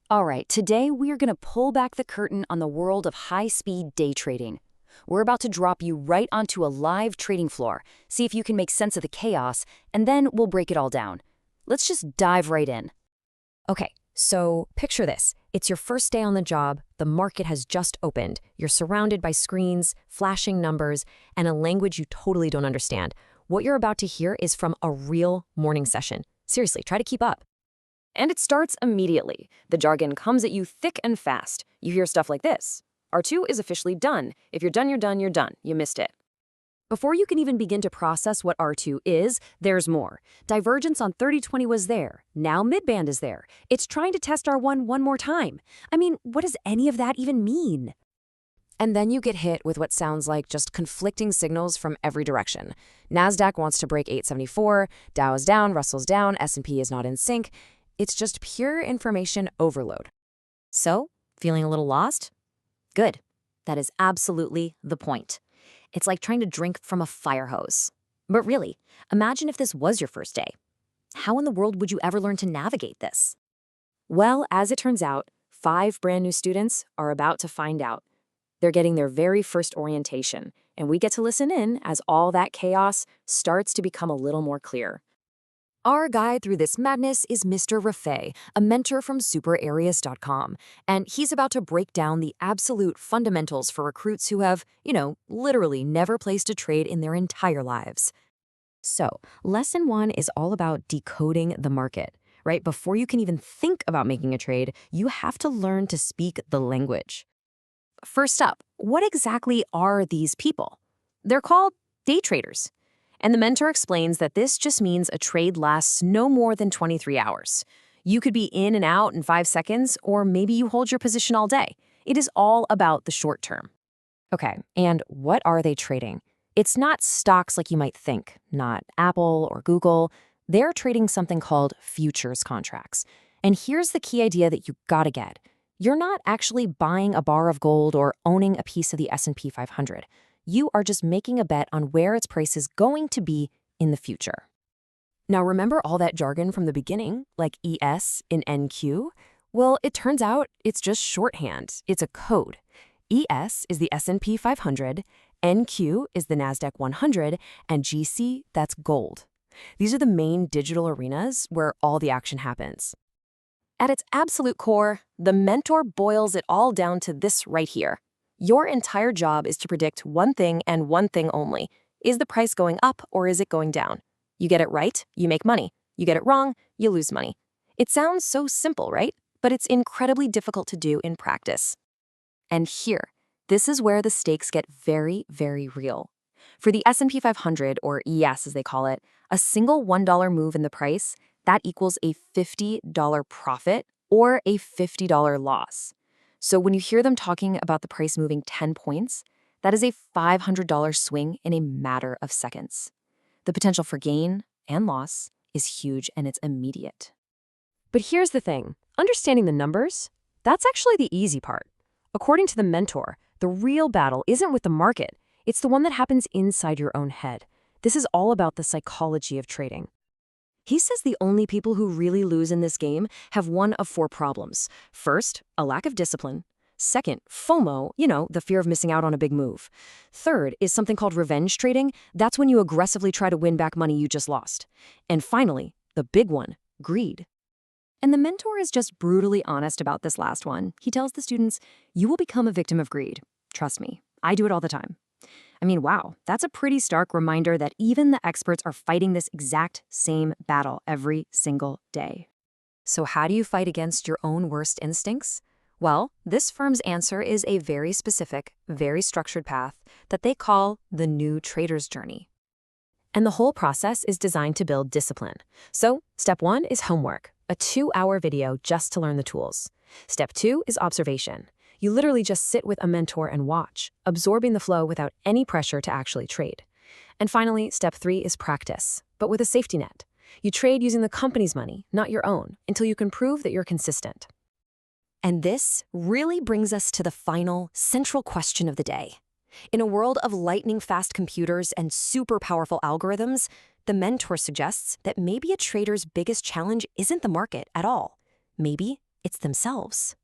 All right, today we are going to pull back the curtain on the world of high-speed day trading. We're about to drop you right onto a live trading floor, see if you can make sense of the chaos, and then we'll break it all down. Let's just dive right in. Okay, so picture this. It's your first day on the job, the market has just opened, you're surrounded by screens, flashing numbers, and a language you totally don't understand. What you're about to hear is from a real morning session. Seriously, try to keep up. And it starts immediately. The jargon comes at you thick and fast. You hear stuff like this. R2 is officially done. If you're done, you're done, you're done. You missed it. Before you can even begin to process what R2 is, there's more. Divergence on 3020 was there. Now midband is there. It's trying to test R1 one more time. I mean, what does any of that even mean? And then you get hit with what sounds like just conflicting signals from every direction. NASDAQ wants to break 874, Dow is down, Russell's down, S&P is not in sync. It's just pure information overload. So, feeling a little lost? Good. That is absolutely the point. It's like trying to drink from a fire hose. But really, imagine if this was your first day. How in the world would you ever learn to navigate this? Well, as it turns out, 5 brand new students are about to find out. They're getting their very first orientation, and we get to listen in as all that chaos starts to become a little more clear. Our guide through this madness is Mr. Rafay, a mentor from SuperAreas.com, and he's about to break down the absolute fundamentals for recruits who have, literally never placed a trade in their entire lives. So, lesson 1 is all about decoding the market, right? Before you can even think about making a trade, you have to learn to speak the language. First up, what exactly are these people? They're called day traders. And the mentor explains that this just means a trade lasts no more than 23 hours. You could be in and out in 5 seconds, or maybe you hold your position all day. It is all about the short term. Okay, and what are they trading? It's not stocks like you might think, not Apple or Google. They're trading something called futures contracts. And here's the key idea that you gotta get. You're not actually buying a bar of gold or owning a piece of the S&P 500. You are just making a bet on where its price is going to be in the future. Now, remember all that jargon from the beginning, like ES in NQ? Well, it turns out it's just shorthand. It's a code. ES is the S&P 500, NQ is the NASDAQ 100, and GC, that's gold. These are the main digital arenas where all the action happens. At its absolute core, the mentor boils it all down to this right here. Your entire job is to predict one thing and one thing only. Is the price going up or is it going down? You get it right, you make money. You get it wrong, you lose money. It sounds so simple, right? But it's incredibly difficult to do in practice. And here, this is where the stakes get very, very real. For the S&P 500, or ES as they call it, a single $1 move in the price, that equals a $50 profit or a $50 loss. So when you hear them talking about the price moving 10 points, that is a $500 swing in a matter of seconds. The potential for gain and loss is huge and it's immediate. But here's the thing. Understanding the numbers, that's actually the easy part. According to the mentor, the real battle isn't with the market. It's the one that happens inside your own head. This is all about the psychology of trading. He says the only people who really lose in this game have one of 4 problems. First, a lack of discipline. Second, FOMO, the fear of missing out on a big move. Third is something called revenge trading. That's when you aggressively try to win back money you just lost. And finally, the big one, greed. And the mentor is just brutally honest about this last one. He tells the students, you will become a victim of greed. Trust me, I do it all the time. I mean, wow, that's a pretty stark reminder that even the experts are fighting this exact same battle every single day. So how do you fight against your own worst instincts? Well, this firm's answer is a very specific, very structured path that they call the new trader's journey. And the whole process is designed to build discipline. So, step 1 is homework, a 2-hour video just to learn the tools. Step 2 is observation. You literally just sit with a mentor and watch, absorbing the flow without any pressure to actually trade. And finally, step 3 is practice, but with a safety net. You trade using the company's money, not your own, until you can prove that you're consistent. And this really brings us to the final, central question of the day. In a world of lightning-fast computers and super powerful algorithms, the mentor suggests that maybe a trader's biggest challenge isn't the market at all. Maybe it's themselves.